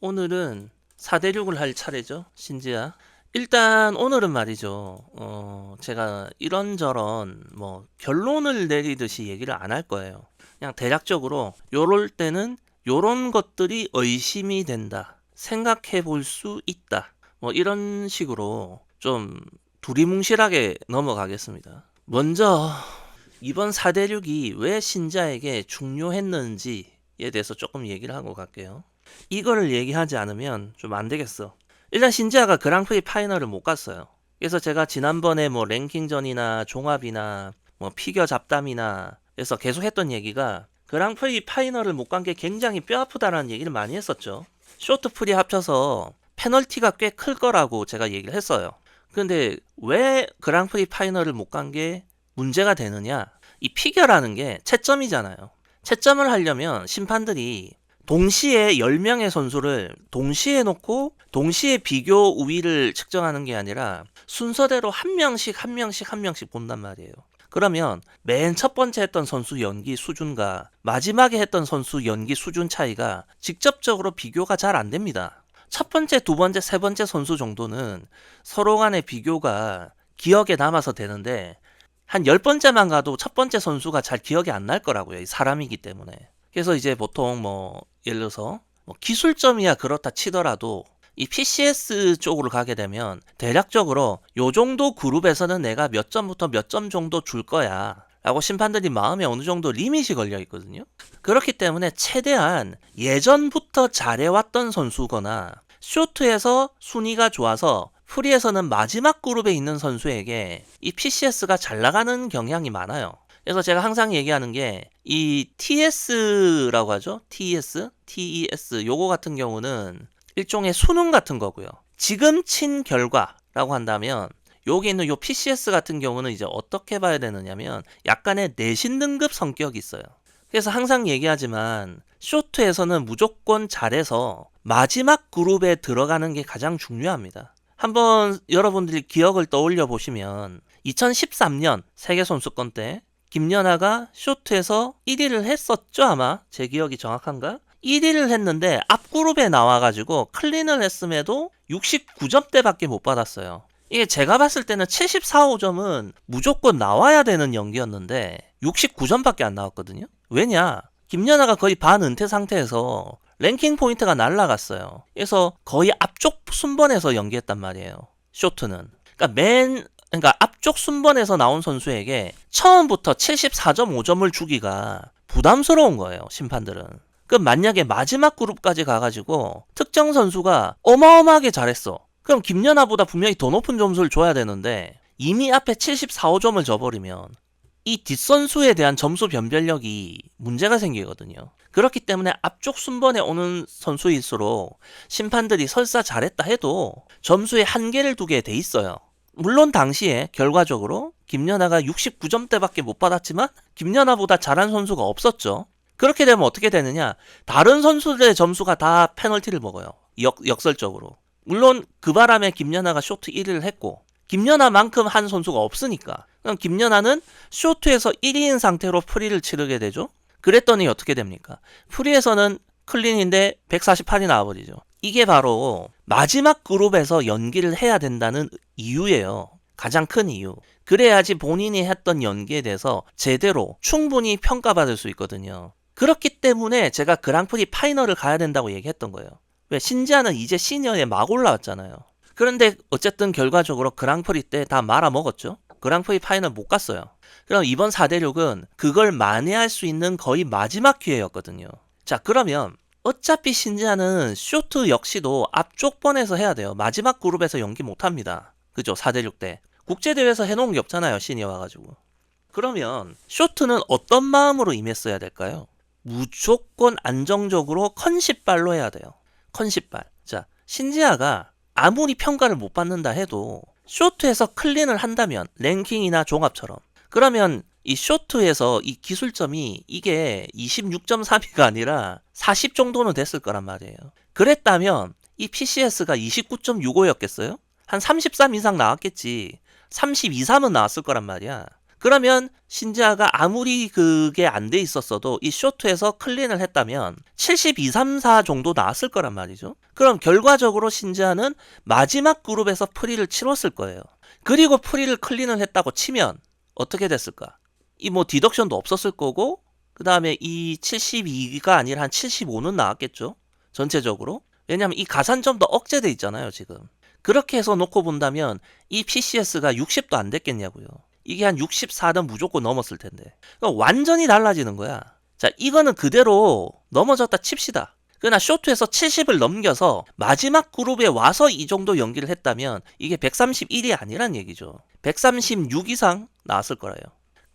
오늘은 4대6을 할 차례죠, 신지야. 일단 오늘은 말이죠. 제가 이런저런 결론을 내리듯이 얘기를 안 할 거예요. 그냥 대략적으로 요럴 때는 요런 것들이 의심이 된다. 생각해 볼 수 있다. 이런 식으로 좀 두리뭉실하게 넘어가겠습니다. 먼저 이번 4대6이 왜 신자에게 중요했는지에 대해서 조금 얘기를 하고 갈게요. 이거를 얘기하지 않으면 좀 안 되겠어. 일단 신지아가 그랑프리 파이널을 못 갔어요. 그래서 제가 지난번에 랭킹전이나 종합이나 피겨 잡담이나 해서 계속 했던 얘기가 그랑프리 파이널을 못 간 게 굉장히 뼈아프다라는 얘기를 많이 했었죠. 쇼트프리 합쳐서 페널티가 꽤 클 거라고 제가 얘기를 했어요. 근데 왜 그랑프리 파이널을 못 간 게 문제가 되느냐? 이 피겨라는 게 채점이잖아요. 채점을 하려면 심판들이 동시에 10명의 선수를 동시에 놓고 동시에 비교 우위를 측정하는 게 아니라 순서대로 한 명씩 본단 말이에요. 그러면 맨 첫 번째 했던 선수 연기 수준과 마지막에 했던 선수 연기 수준 차이가 직접적으로 비교가 잘 안 됩니다. 첫 번째, 두 번째, 세 번째 선수 정도는 서로 간의 비교가 기억에 남아서 되는데 한 10번째만 가도 첫 번째 선수가 잘 기억이 안 날 거라고요. 사람이기 때문에. 그래서 이제 보통 예를 들어서 기술점이야 그렇다 치더라도 이 PCS 쪽으로 가게 되면 대략적으로 요 정도 그룹에서는 내가 몇 점부터 몇 점 정도 줄 거야 라고 심판들이 마음에 어느 정도 리밋이 걸려 있거든요. 그렇기 때문에 최대한 예전부터 잘해왔던 선수거나 쇼트에서 순위가 좋아서 프리에서는 마지막 그룹에 있는 선수에게 이 PCS가 잘 나가는 경향이 많아요. 그래서 제가 항상 얘기하는 게 이 TS라고 하죠. TES 요거 같은 경우는 일종의 수능 같은 거고요. 지금 친 결과라고 한다면 여기 있는 요 PCS 같은 경우는 이제 어떻게 봐야 되느냐면 약간의 내신 등급 성격이 있어요. 그래서 항상 얘기하지만 쇼트에서는 무조건 잘해서 마지막 그룹에 들어가는 게 가장 중요합니다. 한번 여러분들이 기억을 떠올려 보시면 2013년 세계선수권 때 김연아가 쇼트에서 1위를 했었죠, 아마? 제 기억이 정확한가? 1위를 했는데 앞그룹에 나와가지고 클린을 했음에도 69점대밖에 못 받았어요. 이게 제가 봤을 때는 74, 5점은 무조건 나와야 되는 연기였는데 69점밖에 안 나왔거든요. 왜냐? 김연아가 거의 반은퇴 상태에서 랭킹 포인트가 날라갔어요. 그래서 거의 앞쪽 순번에서 연기했단 말이에요. 쇼트는. 그러니까 앞쪽 순번에서 나온 선수에게 처음부터 74.5점을 주기가 부담스러운 거예요, 심판들은. 그럼 만약에 마지막 그룹까지 가가지고 특정 선수가 어마어마하게 잘했어. 그럼 김연아보다 분명히 더 높은 점수를 줘야 되는데 이미 앞에 74, 5점을 줘버리면 이 뒷선수에 대한 점수 변별력이 문제가 생기거든요. 그렇기 때문에 앞쪽 순번에 오는 선수일수록 심판들이 설사 잘했다 해도 점수에 한계를 두게 돼 있어요. 물론 당시에 결과적으로 김연아가 69점대밖에 못 받았지만 김연아보다 잘한 선수가 없었죠. 그렇게 되면 어떻게 되느냐? 다른 선수들의 점수가 다 페널티를 먹어요. 역설적으로. 물론 그 바람에 김연아가 쇼트 1위를 했고 김연아만큼 한 선수가 없으니까 그럼 김연아는 쇼트에서 1위인 상태로 프리를 치르게 되죠. 그랬더니 어떻게 됩니까? 프리에서는 클린인데 148이 나와버리죠. 이게 바로 마지막 그룹에서 연기를 해야 된다는 이유예요. 가장 큰 이유. 그래야지 본인이 했던 연기에 대해서 제대로 충분히 평가받을 수 있거든요. 그렇기 때문에 제가 그랑프리 파이널을 가야 된다고 얘기했던 거예요. 왜? 신지아는 이제 시니어에 막 올라왔잖아요. 그런데 어쨌든 결과적으로 그랑프리 때 다 말아먹었죠. 그랑프리 파이널 못 갔어요. 그럼 이번 4대6은 그걸 만회할 수 있는 거의 마지막 기회였거든요. 자, 그러면 어차피 신지아는 쇼트 역시도 앞쪽 번에서 해야 돼요. 마지막 그룹에서 연기 못합니다. 그죠? 4대6 때. 국제대회에서 해놓은 게 없잖아요. 시니어 와가지고. 그러면 쇼트는 어떤 마음으로 임했어야 될까요? 무조건 안정적으로 컨십발로 해야 돼요. 컨십발. 자, 신지아가 아무리 평가를 못 받는다 해도 쇼트에서 클린을 한다면 랭킹이나 종합처럼 그러면 이 쇼트에서 이 기술점이 이게 26.3위가 아니라 40 정도는 됐을 거란 말이에요. 그랬다면 이 PCS가 29.65였겠어요? 한 33 이상 나왔겠지. 32, 3은 나왔을 거란 말이야. 그러면 신지아가 아무리 그게 안 돼 있었어도 이 쇼트에서 클린을 했다면 72, 3, 4 정도 나왔을 거란 말이죠. 그럼 결과적으로 신지아는 마지막 그룹에서 프리를 치렀을 거예요. 그리고 프리를 클린을 했다고 치면 어떻게 됐을까? 이 뭐 디덕션도 없었을 거고, 그 다음에 이 72가 아니라 한 75는 나왔겠죠. 전체적으로. 왜냐면 이 가산점도 억제돼 있잖아요, 지금. 그렇게 해서 놓고 본다면 이 PCS가 60도 안 됐겠냐고요. 이게 한 64는 무조건 넘었을 텐데. 그러니까 완전히 달라지는 거야. 자, 이거는 그대로 넘어졌다 칩시다. 그러나 쇼트에서 70을 넘겨서 마지막 그룹에 와서 이 정도 연기를 했다면 이게 131이 아니란 얘기죠. 136 이상 나왔을 거예요.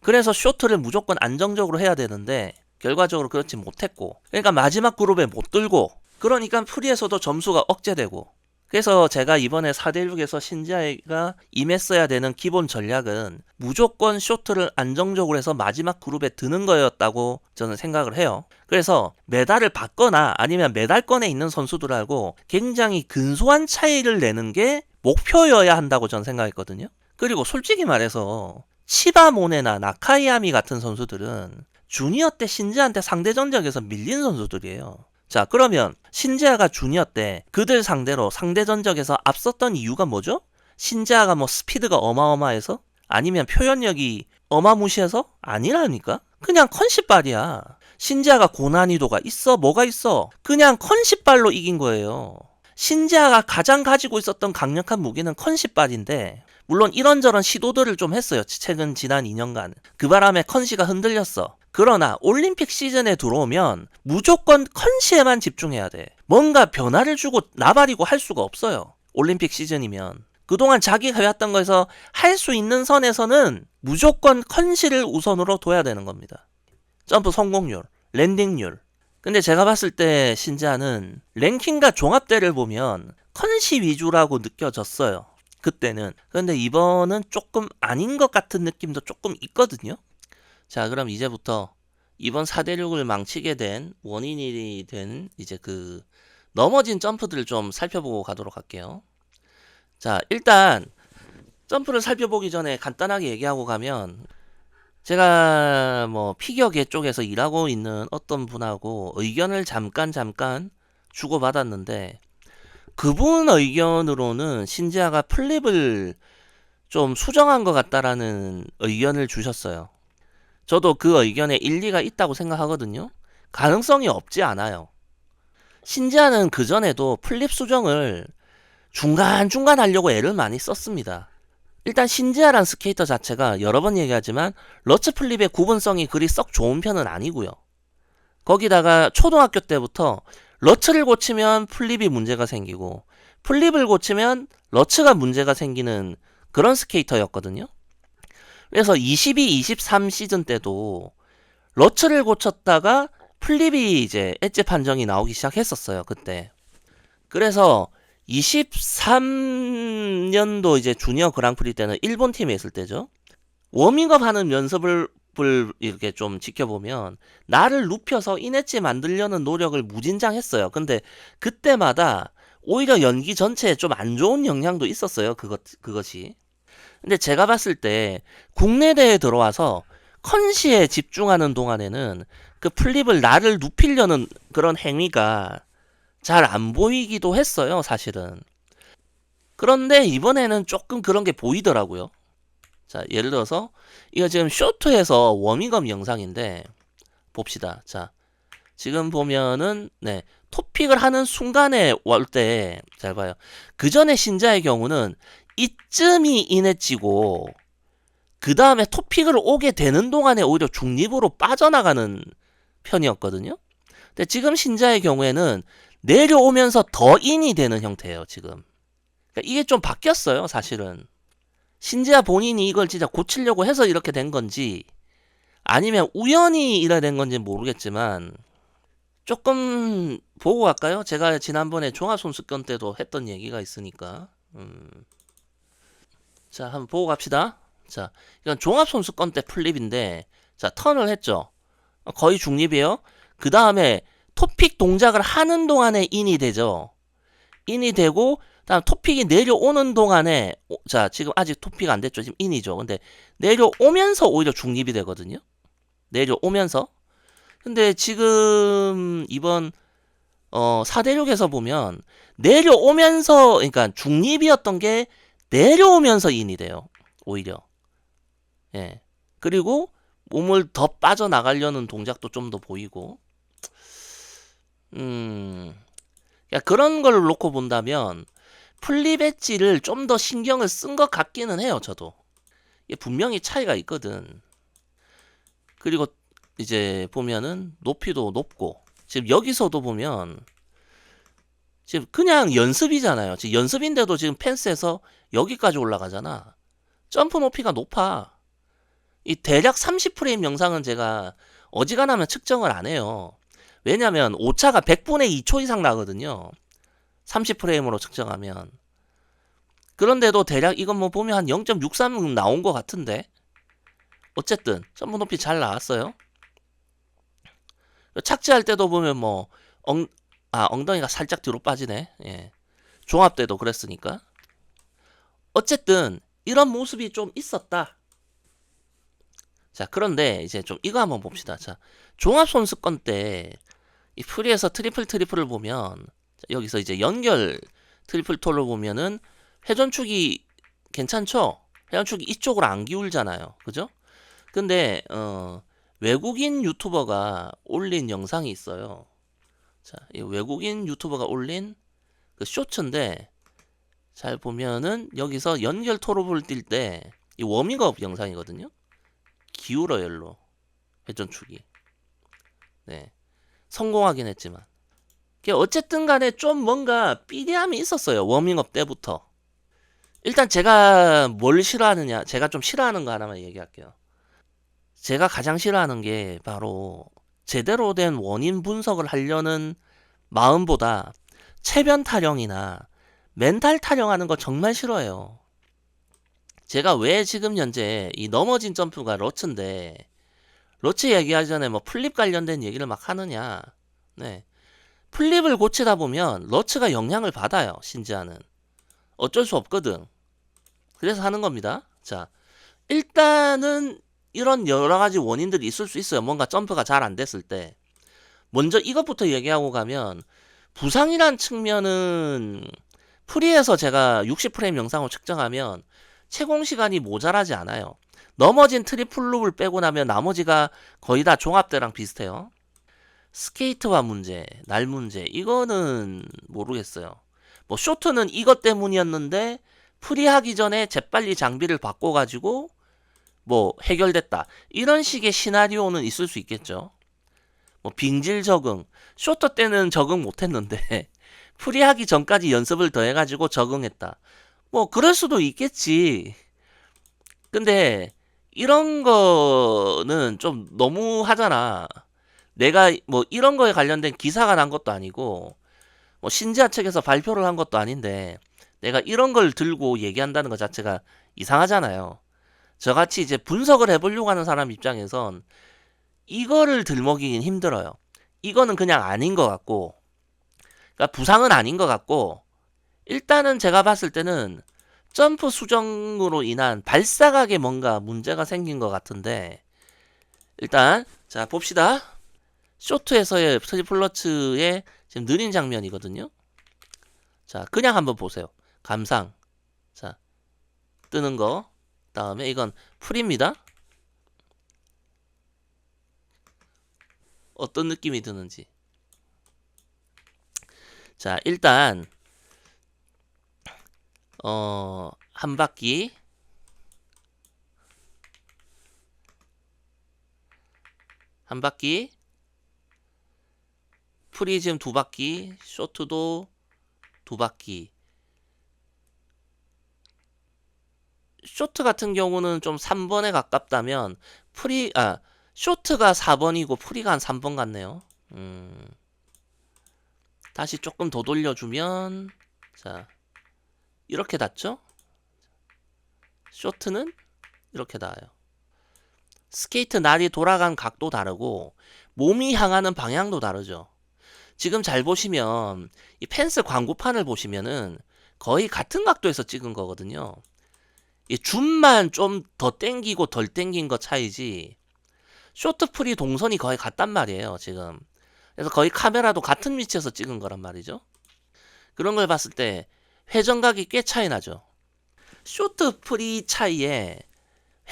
그래서 쇼트를 무조건 안정적으로 해야 되는데 결과적으로 그렇지 못했고, 그러니까 마지막 그룹에 못 들고, 그러니까 프리에서도 점수가 억제되고, 그래서 제가 이번에 4대6에서 신지아가 임했어야 되는 기본 전략은 무조건 쇼트를 안정적으로 해서 마지막 그룹에 드는 거였다고 저는 생각을 해요. 그래서 메달을 받거나 아니면 메달권에 있는 선수들하고 굉장히 근소한 차이를 내는 게 목표여야 한다고 저는 생각했거든요. 그리고 솔직히 말해서 치바모네나 나카이아미 같은 선수들은 주니어 때 신지아한테 상대 전적에서 밀린 선수들이에요. 자, 그러면 신지아가 주니어 때 그들 상대로 상대 전적에서 앞섰던 이유가 뭐죠? 신지아가 뭐 스피드가 어마어마해서? 아니면 표현력이 어마무시해서? 아니라니까? 그냥 컨시발이야. 신지아가 고난이도가 있어? 뭐가 있어? 그냥 컨시발로 이긴 거예요. 신지아가 가장 가지고 있었던 강력한 무기는 컨시발인데, 물론 이런저런 시도들을 좀 했어요. 최근 지난 2년간. 그 바람에 컨시가 흔들렸어. 그러나 올림픽 시즌에 들어오면 무조건 컨시에만 집중해야 돼. 뭔가 변화를 주고 나발이고 할 수가 없어요. 올림픽 시즌이면. 그동안 자기가 해왔던 거에서 할 수 있는 선에서는 무조건 컨시를 우선으로 둬야 되는 겁니다. 점프 성공률, 랜딩률. 근데 제가 봤을 때 신지아는 랭킹과 종합대를 보면 컨시 위주라고 느껴졌어요. 그때는. 근데 이번은 조금 아닌 것 같은 느낌도 조금 있거든요. 자, 그럼 이제부터 이번 4대6을 망치게 된 원인이 된 이제 그 넘어진 점프들을 좀 살펴보고 가도록 할게요. 자, 일단 점프를 살펴보기 전에 간단하게 얘기하고 가면, 제가 뭐 피겨계 쪽에서 일하고 있는 어떤 분하고 의견을 잠깐 주고받았는데, 그분 의견으로는 신지아가 플립을 좀 수정한 것 같다라는 의견을 주셨어요. 저도 그 의견에 일리가 있다고 생각하거든요. 가능성이 없지 않아요. 신지아는 그전에도 플립 수정을 중간중간 하려고 애를 많이 썼습니다. 일단 신지아란 스케이터 자체가 여러 번 얘기하지만 러츠 플립의 구분성이 그리 썩 좋은 편은 아니고요. 거기다가 초등학교 때부터 러츠를 고치면 플립이 문제가 생기고 플립을 고치면 러츠가 문제가 생기는 그런 스케이터였거든요. 그래서 22, 23 시즌 때도 러츠를 고쳤다가 플립이 이제 엣지 판정이 나오기 시작했었어요, 그때. 그래서 23년도 이제 주니어 그랑프리 때는 일본 팀에 있을 때죠. 워밍업 하는 연습을 이렇게 좀 지켜보면 나를 눕혀서 인엣지 만들려는 노력을 무진장했어요. 근데 그때마다 오히려 연기 전체에 좀 안 좋은 영향도 있었어요. 그것이. 근데 제가 봤을 때 국내 대회에 들어와서 컨시에 집중하는 동안에는 그 플립을 나를 눕히려는 그런 행위가 잘 안 보이기도 했어요, 사실은. 그런데 이번에는 조금 그런 게 보이더라고요. 자, 예를 들어서 이거 지금 쇼트에서 워밍업 영상인데 봅시다. 자, 지금 보면은 네, 토픽을 하는 순간에 올 때 잘 봐요. 그 전에 신자의 경우는 이쯤이 인엣지고 그 다음에 토픽을 오게 되는 동안에 오히려 중립으로 빠져나가는 편이었거든요. 근데 지금 신자의 경우에는 내려오면서 더 인이 되는 형태예요, 지금. 그러니까 이게 좀 바뀌었어요, 사실은. 신지아 본인이 이걸 진짜 고치려고 해서 이렇게 된 건지 아니면 우연히 이래 된 건지 모르겠지만 조금 보고 갈까요? 제가 지난번에 종합선수권 때도 했던 얘기가 있으니까. 자, 한번 보고 갑시다. 자, 이건 종합선수권 때 플립인데, 자, 턴을 했죠. 거의 중립이에요. 그 다음에 토픽 동작을 하는 동안에 인이 되죠. 인이 되고, 다음 토픽이 내려오는 동안에 자 지금 아직 토픽 안 됐죠. 지금 인이죠. 근데 내려오면서 오히려 중립이 되거든요. 내려오면서. 근데 지금 이번 4대륙에서 보면 내려오면서 그러니까 중립이었던 게 내려오면서 인이 돼요. 오히려. 예. 그리고 몸을 더 빠져나가려는 동작도 좀 더 보이고. 그러니까 그런 걸 놓고 본다면 플립 엣지를 좀 더 신경을 쓴 것 같기는 해요. 저도. 이게 분명히 차이가 있거든. 그리고 이제 보면은 높이도 높고 지금 여기서도 보면 지금 그냥 연습이잖아요. 지금 연습인데도 지금 펜스에서 여기까지 올라가잖아. 점프 높이가 높아. 이 대략 30프레임 영상은 제가 어지간하면 측정을 안 해요. 왜냐면 오차가 100분의 2초 이상 나거든요. 30프레임으로 측정하면. 그런데도 대략 이건 뭐 보면 한 0.63 나온 것 같은데. 어쨌든 점프 높이 잘 나왔어요. 착지할 때도 보면 뭐 엉덩이가 살짝 뒤로 빠지네. 예. 종합 때도 그랬으니까. 어쨌든 이런 모습이 좀 있었다. 자, 그런데 이제 좀 이거 한번 봅시다. 자, 종합 손수건 때 이 프리에서 트리플을 보면 여기서 이제 연결 트리플 톨을 보면은 회전축이 괜찮죠? 회전축이 이쪽으로 안 기울잖아요. 그죠? 근데 외국인 유튜버가 올린 영상이 있어요. 자, 이 외국인 유튜버가 올린 그 쇼츠인데 잘 보면은 여기서 연결 톨을 뛸 때 이 워밍업 영상이거든요. 기울어 열로 회전축이. 네. 성공하긴 했지만. 어쨌든 간에 좀 뭔가 삐리함이 있었어요. 워밍업 때부터. 일단 제가 뭘 싫어하느냐. 제가 좀 싫어하는 거 하나만 얘기할게요. 제가 가장 싫어하는 게 바로 제대로 된 원인 분석을 하려는 마음보다 체변 타령이나 멘탈 타령하는 거 정말 싫어해요. 제가 왜 지금 현재 이 넘어진 점프가 러츠인데 러츠 얘기하기 전에 뭐 플립 관련된 얘기를 막 하느냐. 네. 플립을 고치다 보면 러츠가 영향을 받아요. 신지아는. 어쩔 수 없거든. 그래서 하는 겁니다. 자, 일단은 이런 여러 가지 원인들이 있을 수 있어요. 뭔가 점프가 잘 안 됐을 때. 먼저 이것부터 얘기하고 가면 부상이란 측면은 프리에서 제가 60프레임 영상을 측정하면 채공 시간이 모자라지 않아요. 넘어진 트리플 룹을 빼고 나면 나머지가 거의 다 종합대랑 비슷해요. 스케이트와 문제, 날 문제, 이거는 모르겠어요. 뭐 쇼트는 이것 때문이었는데 프리하기 전에 재빨리 장비를 바꿔가지고 뭐 해결됐다. 이런 식의 시나리오는 있을 수 있겠죠. 뭐 빙질 적응, 쇼트 때는 적응 못했는데 프리하기 전까지 연습을 더 해가지고 적응했다. 뭐 그럴 수도 있겠지. 근데 이런 거는 좀 너무 하잖아. 내가 뭐 이런 거에 관련된 기사가 난 것도 아니고 뭐 신지아 측에서 발표를 한 것도 아닌데 내가 이런 걸 들고 얘기한다는 것 자체가 이상하잖아요. 저같이 이제 분석을 해보려고 하는 사람 입장에선 이거를 들먹이긴 힘들어요. 이거는 그냥 아닌 것 같고, 그러니까 부상은 아닌 것 같고, 일단은 제가 봤을 때는 점프 수정으로 인한 발사각에 뭔가 문제가 생긴 것 같은데, 일단 자 봅시다. 쇼트에서의 트리플러츠의 지금 느린 장면이거든요. 자, 그냥 한번 보세요. 감상. 자, 뜨는 거. 다음에 이건 풀입니다. 어떤 느낌이 드는지. 자, 일단 한 바퀴 프리즘 두 바퀴, 쇼트도 두 바퀴. 쇼트 같은 경우는 좀 3번에 가깝다면 쇼트가 4번이고 프리가 한 3번 같네요. 다시 조금 더 돌려주면 자 이렇게 닿죠? 쇼트는 이렇게 닿아요. 스케이트 날이 돌아간 각도 다르고 몸이 향하는 방향도 다르죠. 지금 잘 보시면 이 펜스 광고판을 보시면은 거의 같은 각도에서 찍은 거거든요. 이 줌만 좀 더 땡기고 덜 땡긴 거 차이지 쇼트 프리 동선이 거의 같단 말이에요 지금. 그래서 거의 카메라도 같은 위치에서 찍은 거란 말이죠. 그런 걸 봤을 때 회전각이 꽤 차이 나죠. 쇼트 프리 차이에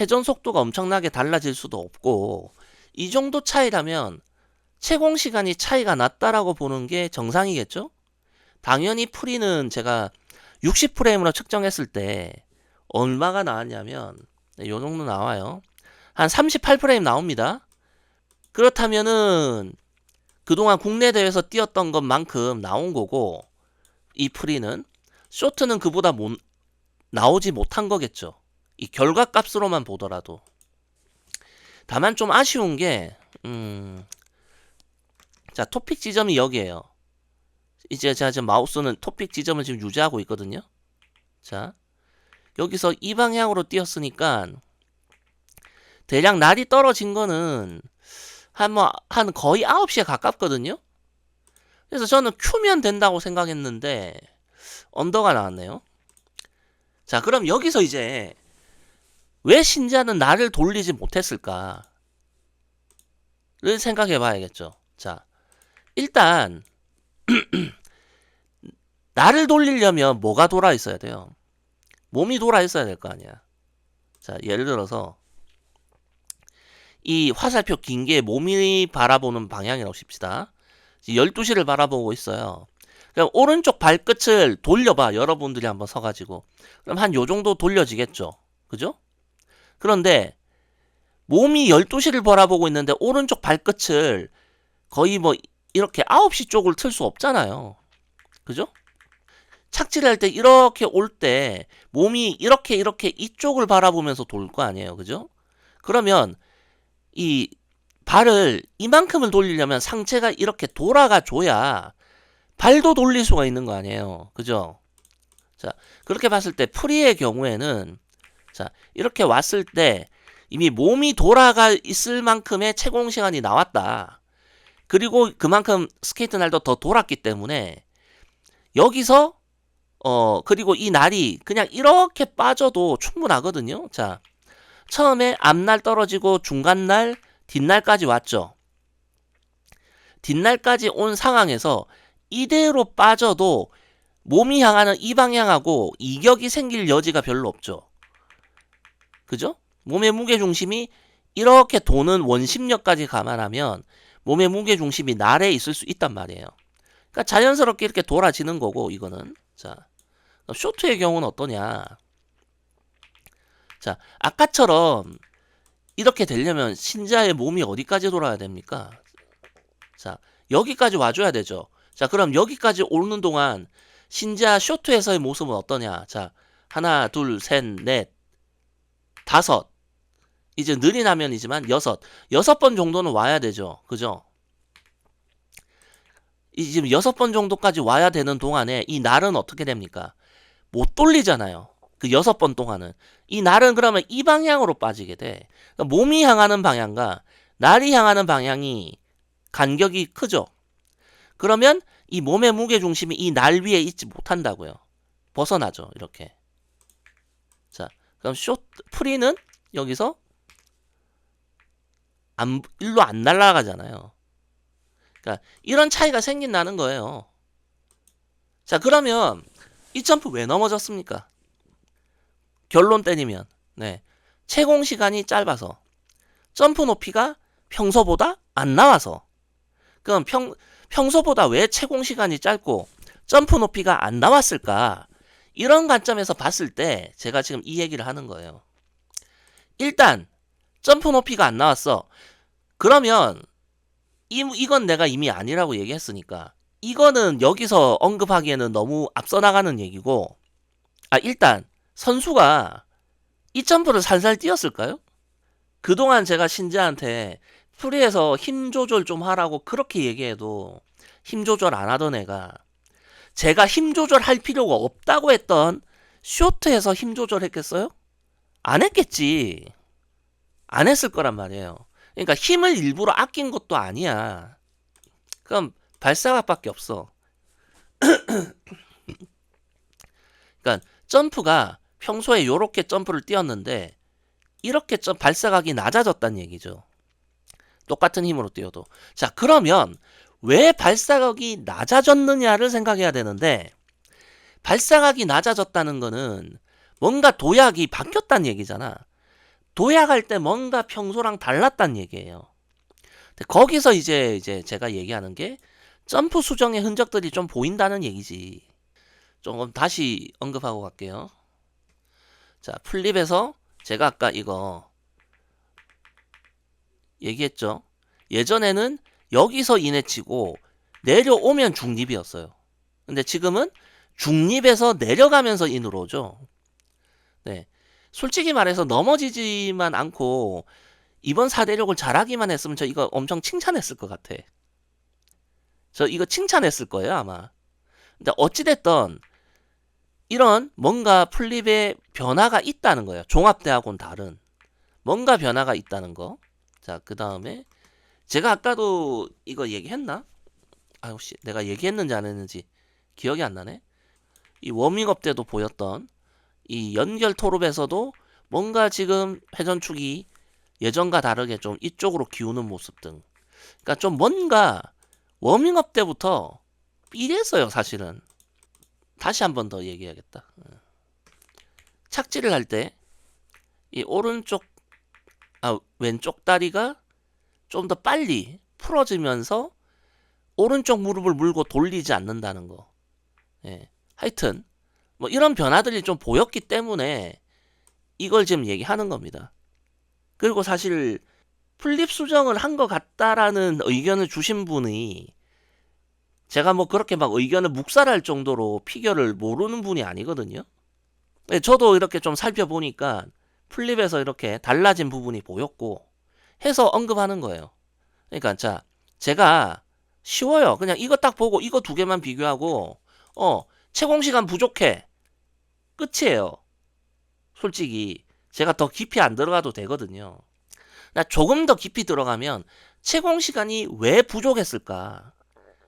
회전 속도가 엄청나게 달라질 수도 없고, 이 정도 차이라면 채공 시간이 차이가 났다라고 보는 게 정상이겠죠? 당연히 프리는 제가 60프레임으로 측정했을 때 얼마가 나왔냐면 요 정도 나와요. 한 38프레임 나옵니다. 그렇다면은 그동안 국내 대회에서 뛰었던 것만큼 나온 거고, 이 프리는 쇼트는 그보다 나오지 못한 거겠죠. 이 결과값으로만 보더라도. 다만 좀 아쉬운 게 자, 토픽 지점이 여기에요. 이제 제가 지금 마우스는 토픽 지점을 지금 유지하고 있거든요. 자, 여기서 이 방향으로 뛰었으니까 대략 날이 떨어진 거는 한 거의 9시에 가깝거든요. 그래서 저는 큐면 된다고 생각했는데 언더가 나왔네요. 자, 그럼 여기서 이제 왜 신지아는 나를 돌리지 못했을까를 생각해 봐야겠죠. 자, 일단 나를 돌리려면 뭐가 돌아 있어야 돼요? 몸이 돌아 있어야 될 거 아니야. 자, 예를 들어서 이 화살표 긴 게 몸이 바라보는 방향이라고 칩시다. 12시를 바라보고 있어요. 그럼 오른쪽 발끝을 돌려봐. 여러분들이 한번 서가지고. 그럼 한 요 정도 돌려지겠죠. 그죠? 그런데 몸이 12시를 바라보고 있는데 오른쪽 발끝을 거의 뭐 이렇게 9시 쪽을 틀 수 없잖아요. 그죠? 착지를 할 때 이렇게 올 때 몸이 이렇게 이쪽을 바라보면서 돌 거 아니에요. 그죠? 그러면 이 발을 이만큼을 돌리려면 상체가 이렇게 돌아가 줘야 발도 돌릴 수가 있는 거 아니에요. 그죠? 자, 그렇게 봤을 때 프리의 경우에는 자, 이렇게 왔을 때 이미 몸이 돌아가 있을 만큼의 채공 시간이 나왔다. 그리고 그만큼 스케이트 날도 더 돌았기 때문에 여기서 그리고 이 날이 그냥 이렇게 빠져도 충분하거든요. 자, 처음에 앞날 떨어지고 중간날, 뒷날까지 왔죠. 뒷날까지 온 상황에서 이대로 빠져도 몸이 향하는 이 방향하고 이격이 생길 여지가 별로 없죠. 그죠? 몸의 무게중심이 이렇게 도는 원심력까지 감안하면 몸의 무게중심이 날에 있을 수 있단 말이에요. 그러니까 자연스럽게 이렇게 돌아지는 거고, 이거는. 자, 쇼트의 경우는 어떠냐? 자, 아까처럼 이렇게 되려면 신자의 몸이 어디까지 돌아야 됩니까? 자, 여기까지 와줘야 되죠. 자, 그럼 여기까지 오는 동안 신자 쇼트에서의 모습은 어떠냐? 자, 하나, 둘, 셋, 넷, 다섯. 이제 느린 화면이지만 여섯 번 정도는 와야 되죠. 그죠? 이 지금 6번 정도까지 와야 되는 동안에 이 날은 어떻게 됩니까? 못 돌리잖아요. 그 6번 동안은. 이 날은 그러면 이 방향으로 빠지게 돼. 그러니까 몸이 향하는 방향과 날이 향하는 방향이 간격이 크죠. 그러면 이 몸의 무게중심이 이 날 위에 있지 못한다고요. 벗어나죠. 이렇게. 자, 그럼 프리는 여기서 일로 안 날아가잖아요. 그러니까 이런 차이가 생긴다는 거예요. 자, 그러면 이 점프 왜 넘어졌습니까? 결론 때리면 네, 채공 시간이 짧아서, 점프 높이가 평소보다 안 나와서. 그럼 평소보다 왜 채공 시간이 짧고 점프 높이가 안 나왔을까? 이런 관점에서 봤을 때 제가 지금 이 얘기를 하는 거예요. 일단 점프 높이가 안 나왔어. 그러면 이건 내가 이미 아니라고 얘기했으니까 이거는 여기서 언급하기에는 너무 앞서 나가는 얘기고, 일단 선수가 이 점프를 살살 뛰었을까요? 그동안 제가 신지한테 프리에서 힘 조절 좀 하라고 그렇게 얘기해도 힘 조절 안 하던 애가, 제가 힘 조절할 필요가 없다고 했던 쇼트에서 힘 조절했겠어요? 안 했겠지. 안 했을 거란 말이에요. 그러니까 힘을 일부러 아낀 것도 아니야. 그럼 발사각밖에 없어. 그러니까 점프가 평소에 요렇게 점프를 뛰었는데 이렇게 발사각이 낮아졌다는 얘기죠. 똑같은 힘으로 뛰어도. 자, 그러면 왜 발사각이 낮아졌느냐를 생각해야 되는데, 발사각이 낮아졌다는 거는 뭔가 도약이 바뀌었다는 얘기잖아. 도약할 때 뭔가 평소랑 달랐다는 얘기예요. 거기서 이제 제가 얘기하는 게 점프 수정의 흔적들이 좀 보인다는 얘기지. 조금 다시 언급하고 갈게요. 자, 플립에서 제가 아까 이거 얘기했죠. 예전에는 여기서 인에 치고 내려오면 중립이었어요. 근데 지금은 중립에서 내려가면서 인으로 오죠. 네. 솔직히 말해서 넘어지지만 않고 이번 4대륙을 잘하기만 했으면 저 이거 엄청 칭찬했을 것 같아. 저 이거 칭찬했을 거예요, 아마. 근데 어찌됐든 이런 뭔가 플립의 변화가 있다는 거예요. 종합대하고는 다른. 뭔가 변화가 있다는 거. 자, 그 다음에 제가 아까도 이거 얘기했나? 아, 혹시 내가 얘기했는지 안 했는지 기억이 안 나네. 이 워밍업 때도 보였던 이 연결 토룹에서도 뭔가 지금 회전축이 예전과 다르게 좀 이쪽으로 기우는 모습 등. 그러니까 좀 뭔가 워밍업 때부터 삐랬어요, 사실은. 다시 한 번 더 얘기해야겠다. 착지를 할 때 이 오른쪽 왼쪽 다리가 좀 더 빨리 풀어지면서 오른쪽 무릎을 물고 돌리지 않는다는 거. 예. 하여튼 뭐 이런 변화들이 좀 보였기 때문에 이걸 지금 얘기하는 겁니다. 그리고 사실 플립 수정을 한 것 같다라는 의견을 주신 분이 제가 뭐 그렇게 막 의견을 묵살할 정도로 피겨를 모르는 분이 아니거든요. 네, 저도 이렇게 좀 살펴보니까 플립에서 이렇게 달라진 부분이 보였고 해서 언급하는 거예요. 그러니까 자, 제가 쉬워요. 그냥 이거 딱 보고 이거 두 개만 비교하고 채공시간 부족해. 끝이에요. 솔직히 제가 더 깊이 안 들어가도 되거든요. 나 조금 더 깊이 들어가면 채공시간이 왜 부족했을까?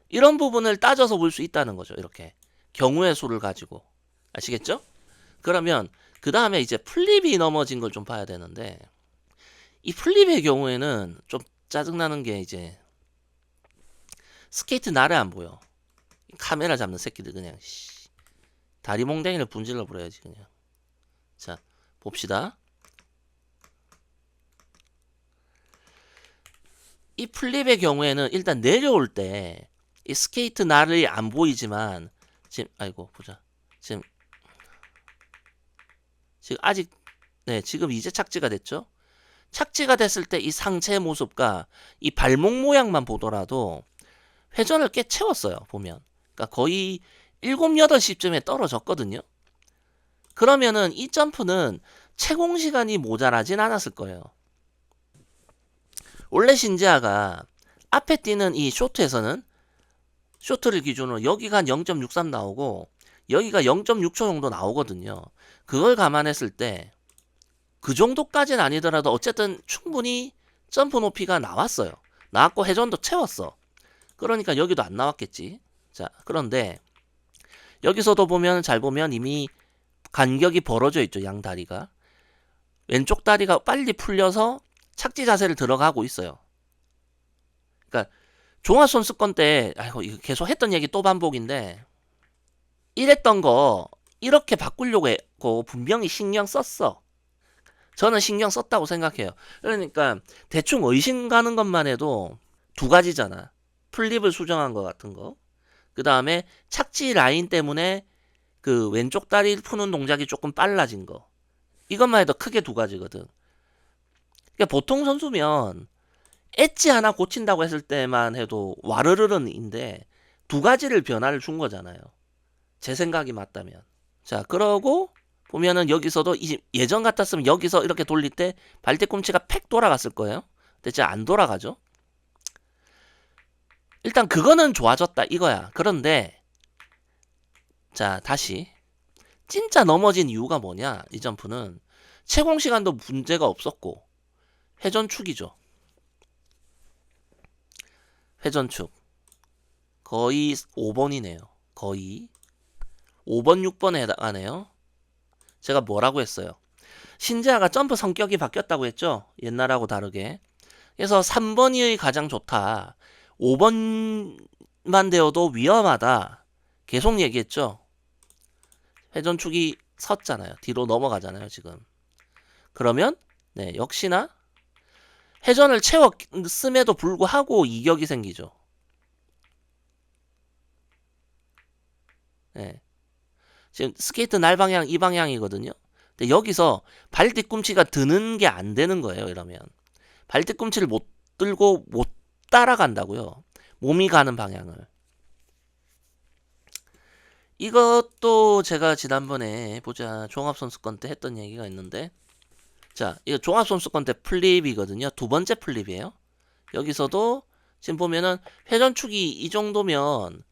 이런 부분을 따져서 볼 수 있다는 거죠. 이렇게 경우의 수를 가지고. 아시겠죠? 그러면 그 다음에 이제 플립이 넘어진 걸 좀 봐야 되는데 이 플립의 경우에는 좀 짜증나는 게 이제 스케이트 날에 안 보여. 카메라 잡는 새끼들 그냥 다리 몽댕이를 분질러 버려야지 그냥. 자, 봅시다. 이 플립의 경우에는 일단 내려올 때 이 스케이트 날이 안 보이지만 지금 아이고 보자. 지금 아직 지금 이제 착지가 됐죠. 착지가 됐을 때 이 상체 모습과 이 발목 모양만 보더라도 회전을 꽤 채웠어요. 보면. 그러니까 거의 7, 8시쯤에 떨어졌거든요. 그러면은 이 점프는 채공 시간이 모자라진 않았을 거예요. 원래 신지아가 앞에 뛰는 이 쇼트에서는 쇼트를 기준으로 여기가 한 0.63 나오고 여기가 0.6초 정도 나오거든요. 그걸 감안했을 때 그 정도까지는 아니더라도 어쨌든 충분히 점프 높이가 나왔어요. 나왔고 회전도 채웠어. 그러니까 여기도 안 나왔겠지. 자, 그런데 여기서도 보면 잘 보면 이미 간격이 벌어져 있죠. 양 다리가. 왼쪽 다리가 빨리 풀려서 착지 자세를 들어가고 있어요. 그러니까 종합선수권 때 아이고 이거 계속 했던 얘기 또 반복인데 이랬던 거 이렇게 바꾸려고 했고 분명히 신경 썼어. 저는 신경 썼다고 생각해요. 그러니까 대충 의심 가는 것만 해도 두 가지잖아. 플립을 수정한 것 같은 거. 그 다음에 착지 라인 때문에 그 왼쪽 다리 푸는 동작이 조금 빨라진 거. 이것만 해도 크게 두 가지거든. 그러니까 보통 선수면 엣지 하나 고친다고 했을 때만 해도 와르르른인데 두 가지를 변화를 준 거잖아요. 제 생각이 맞다면. 자, 그러고 보면은 여기서도 예전 같았으면 여기서 이렇게 돌릴 때 발뒤꿈치가 팩 돌아갔을 거예요. 근데 이제 안 돌아가죠. 일단 그거는 좋아졌다 이거야. 그런데 자, 다시 진짜 넘어진 이유가 뭐냐? 이 점프는 채공 시간도 문제가 없었고 회전축이죠. 회전축 거의 5번이네요. 거의 5번, 6번에 해당하네요. 제가 뭐라고 했어요? 신재아가 점프 성격이 바뀌었다고 했죠? 옛날하고 다르게. 그래서 3번이 가장 좋다. 5번만 되어도 위험하다. 계속 얘기했죠? 회전축이 섰잖아요. 뒤로 넘어가잖아요, 지금. 그러면 네, 역시나 회전을 채웠음에도 불구하고 이격이 생기죠. 네. 지금 스케이트 날 방향 이 방향이거든요. 근데 여기서 발 뒤꿈치가 드는 게 안 되는 거예요. 이러면 발 뒤꿈치를 못 들고 못 따라간다고요. 몸이 가는 방향을. 이것도 제가 지난번에 보자 종합선수권 때 했던 얘기가 있는데, 자, 이거 종합선수권 때 플립이거든요. 두 번째 플립이에요. 여기서도 지금 보면은 회전축이 이 정도면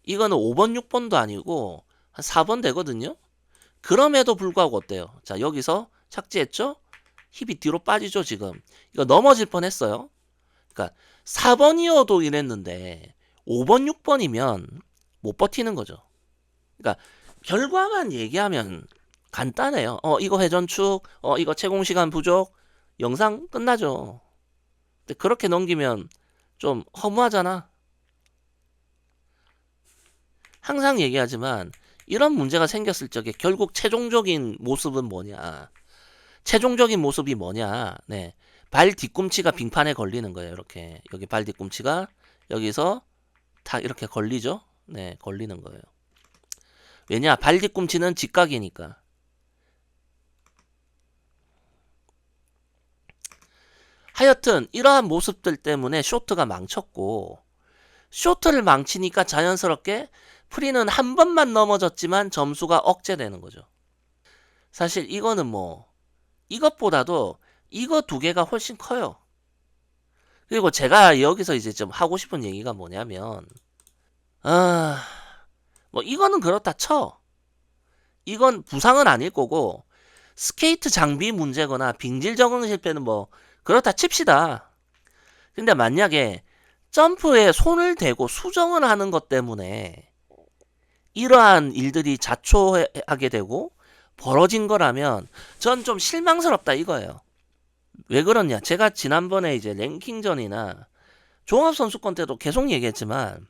이거는 5번, 6번도 아니고 한 4번 되거든요. 그럼에도 불구하고 어때요? 자, 여기서 착지했죠? 힙이 뒤로 빠지죠, 지금. 이거 넘어질 뻔했어요. 그러니까 4번이어도 이랬는데 5번, 6번이면 못 버티는 거죠. 그러니까 결과만 얘기하면 간단해요. 이거 회전축, 이거 채공시간 부족, 영상 끝나죠. 근데 그렇게 넘기면 좀 허무하잖아. 항상 얘기하지만 이런 문제가 생겼을 적에 결국 최종적인 모습은 뭐냐? 최종적인 모습이 뭐냐? 네. 발 뒤꿈치가 빙판에 걸리는 거예요. 이렇게. 여기 발 뒤꿈치가 여기서 다 이렇게 걸리죠? 네, 걸리는 거예요. 왜냐? 발 뒤꿈치는 직각이니까. 하여튼 이러한 모습들 때문에 쇼트가 망쳤고, 쇼트를 망치니까 자연스럽게 프리는 한 번만 넘어졌지만 점수가 억제되는 거죠. 사실 이거는 뭐 이것보다도 이거 두 개가 훨씬 커요. 그리고 제가 여기서 이제 좀 하고 싶은 얘기가 뭐냐면, 뭐 이거는 그렇다 쳐. 이건 부상은 아닐 거고 스케이트 장비 문제거나 빙질 적응 실패는 뭐 그렇다 칩시다. 근데 만약에 점프에 손을 대고 수정을 하는 것 때문에 이러한 일들이 자초하게 되고 벌어진 거라면 전 좀 실망스럽다 이거예요. 왜 그러냐? 제가 지난번에 이제 랭킹전이나 종합선수권 때도 계속 얘기했지만,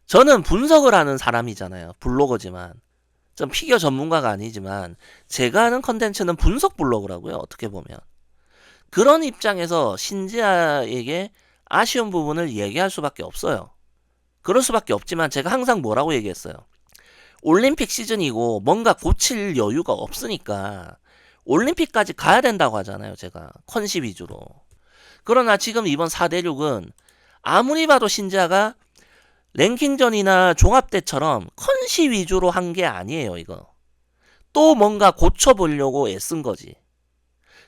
저는 분석을 하는 사람이잖아요. 블로거지만. 좀 피겨 전문가가 아니지만 제가 하는 컨텐츠는 분석 블로그라고요. 어떻게 보면. 그런 입장에서 신지아에게 아쉬운 부분을 얘기할 수밖에 없어요. 그럴 수밖에 없지만 제가 항상 뭐라고 얘기했어요. 올림픽 시즌이고 뭔가 고칠 여유가 없으니까 올림픽까지 가야 된다고 하잖아요. 제가 컨시 위주로. 그러나 지금 이번 4대6은 아무리 봐도 신지아가 랭킹전이나 종합 때처럼 컨시 위주로 한 게 아니에요. 이거 또 뭔가 고쳐보려고 애쓴 거지.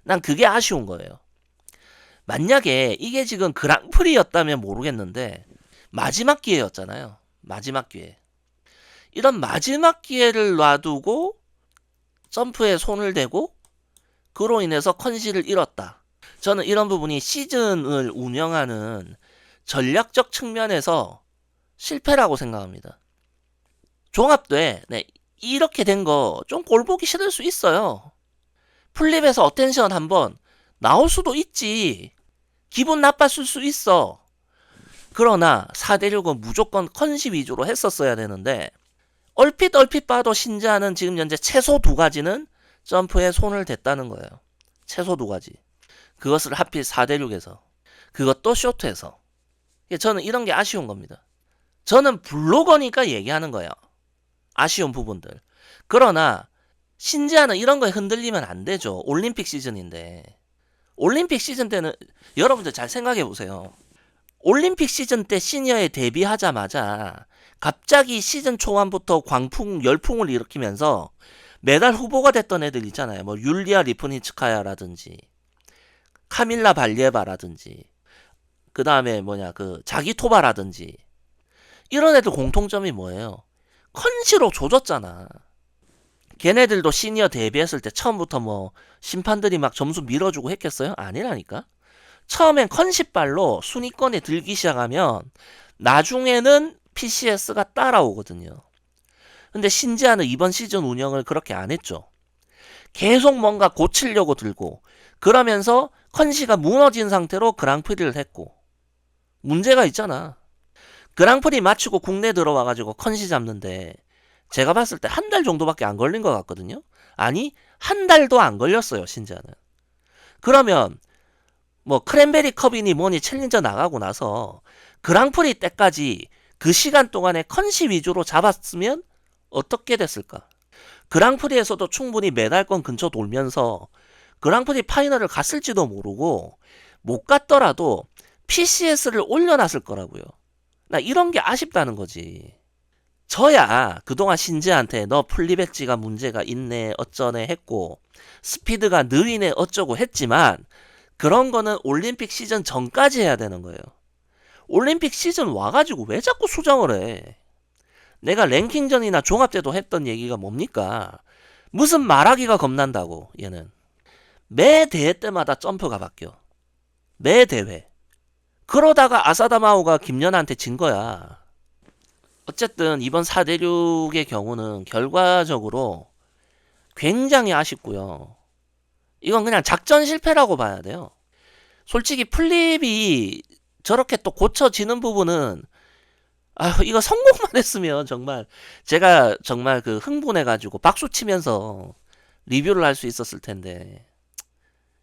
난 그게 아쉬운 거예요. 만약에 이게 지금 그랑프리였다면 모르겠는데 마지막 기회였잖아요. 마지막 기회. 이런 마지막 기회를 놔두고 점프에 손을 대고 그로 인해서 컨시를 잃었다. 저는 이런 부분이 시즌을 운영하는 전략적 측면에서 실패라고 생각합니다. 종합대 네, 이렇게 된 거 좀 꼴보기 싫을 수 있어요. 플립에서 어텐션 한번 나올 수도 있지. 기분 나빴을 수 있어. 그러나 4대6은 무조건 컨시 위주로 했었어야 되는데 얼핏 봐도 신지아는 지금 현재 최소 두 가지는 점프에 손을 댔다는 거예요. 최소 두 가지. 그것을 하필 4대6에서. 그것도 쇼트에서. 저는 이런 게 아쉬운 겁니다. 저는 블로거니까 얘기하는 거예요. 아쉬운 부분들. 그러나 신지아는 이런 거에 흔들리면 안 되죠. 올림픽 시즌인데. 올림픽 시즌 때는 여러분들 잘 생각해 보세요. 올림픽 시즌 때 시니어에 데뷔하자마자 갑자기 시즌 초반부터 광풍, 열풍을 일으키면서 메달 후보가 됐던 애들 있잖아요. 뭐 율리아 리프니츠카야라든지 카밀라 발리에바라든지 그 다음에 그 자기 토바라든지 이런 애들 공통점이 뭐예요? 컨시로 조졌잖아. 걔네들도 시니어 데뷔했을 때 처음부터 뭐 심판들이 막 점수 밀어주고 했겠어요? 아니라니까. 처음엔 컨시발로 순위권에 들기 시작하면 나중에는 PCS가 따라오거든요. 근데 신지아는 이번 시즌 운영을 그렇게 안 했죠. 계속 뭔가 고치려고 들고 그러면서 컨시가 무너진 상태로 그랑프리를 했고 문제가 있잖아. 그랑프리 마치고 국내 들어와가지고 컨시 잡는데 제가 봤을 때 한 달 정도밖에 안 걸린 것 같거든요. 아니 한 달도 안 걸렸어요 신지아는. 그러면 뭐 크랜베리 컵이니 뭐니 챌린저 나가고 나서 그랑프리 때까지 그 시간 동안에 컨시 위주로 잡았으면 어떻게 됐을까? 그랑프리에서도 충분히 메달권 근처 돌면서 그랑프리 파이널을 갔을지도 모르고 못 갔더라도 PCS를 올려놨을 거라고요. 나 이런 게 아쉽다는 거지. 저야 그동안 신지한테 너 플리배지가 문제가 있네 어쩌네 했고 스피드가 느리네 어쩌고 했지만 그런 거는 올림픽 시즌 전까지 해야 되는 거예요. 올림픽 시즌 와가지고 왜 자꾸 수정을 해? 내가 랭킹전이나 종합제도 했던 얘기가 뭡니까? 무슨 말하기가 겁난다고 얘는. 매 대회 때마다 점프가 바뀌어. 매 대회. 그러다가 아사다마오가 김연아한테 진 거야. 어쨌든 이번 4대6의 경우는 결과적으로 굉장히 아쉽고요. 이건 그냥 작전 실패라고 봐야 돼요. 솔직히 플립이 저렇게 또 고쳐지는 부분은 이거 성공만 했으면 정말 제가 정말 그 흥분해가지고 박수 치면서 리뷰를 할 수 있었을 텐데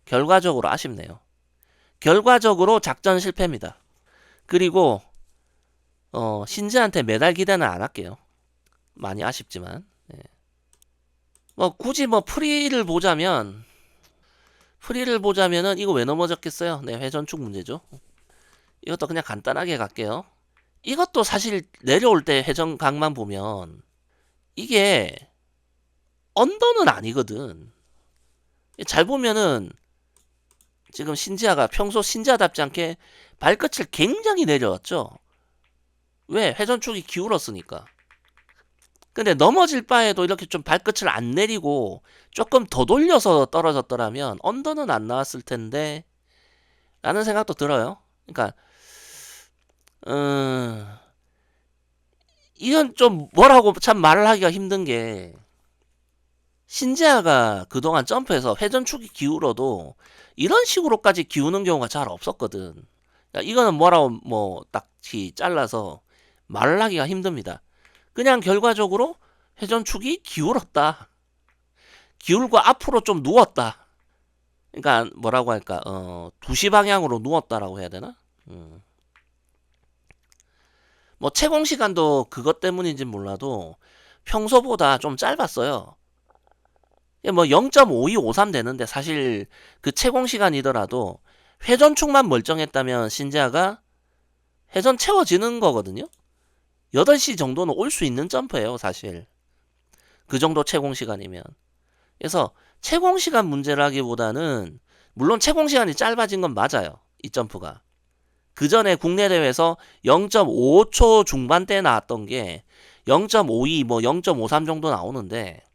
결과적으로 아쉽네요. 결과적으로 작전 실패입니다. 그리고 신지한테 메달 기대는 안 할게요. 많이 아쉽지만 뭐 굳이 뭐 프리를 보자면은 이거 왜 넘어졌겠어요? 네, 회전축 문제죠. 이것도 그냥 간단하게 갈게요. 이것도 사실 내려올 때 회전각만 보면 이게 언더는 아니거든. 잘 보면은 지금 신지아가 평소 신지아답지 않게 발끝을 굉장히 내려왔죠. 왜? 회전축이 기울었으니까. 근데 넘어질 바에도 이렇게 좀 발끝을 안 내리고 조금 더 돌려서 떨어졌더라면 언더는 안 나왔을 텐데 라는 생각도 들어요. 그러니까 이건 좀 뭐라고 참 말을 하기가 힘든 게 신지아가 그동안 점프해서 회전축이 기울어도 이런 식으로까지 기우는 경우가 잘 없었거든. 그러니까 이거는 뭐라고 뭐 딱히 잘라서 말을 하기가 힘듭니다. 그냥 결과적으로 회전축이 기울었다. 기울고 앞으로 좀 누웠다. 그러니까 뭐라고 할까? 2시 방향으로 누웠다라고 해야 되나? 뭐 채공 시간도 그것 때문인지 몰라도 평소보다 좀 짧았어요. 뭐 0.5253 되는데 사실 그 채공 시간이더라도 회전축만 멀쩡했다면 신지아가 회전 채워지는 거거든요. 8시 정도는 올 수 있는 점프예요, 사실. 그 정도 채공 시간이면. 그래서 채공 시간 문제라기보다는 물론 채공 시간이 짧아진 건 맞아요. 이 점프가. 그 전에 국내 대회에서 0.55초 중반대 나왔던 게 0.52, 뭐 0.53 정도 나오는데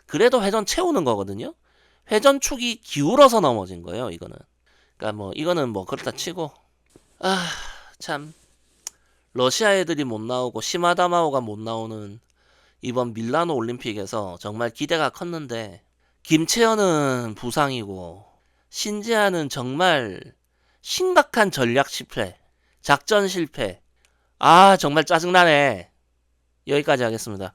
그래도 회전 채우는 거거든요. 회전축이 기울어서 넘어진 거예요, 이거는. 그러니까 뭐 이거는 뭐 그렇다 치고 참 러시아 애들이 못 나오고 시마다마오가 못 나오는 이번 밀라노 올림픽에서 정말 기대가 컸는데 김채연은 부상이고 신지아는 정말 심각한 전략 실패, 작전 실패. 정말 짜증나네. 여기까지 하겠습니다.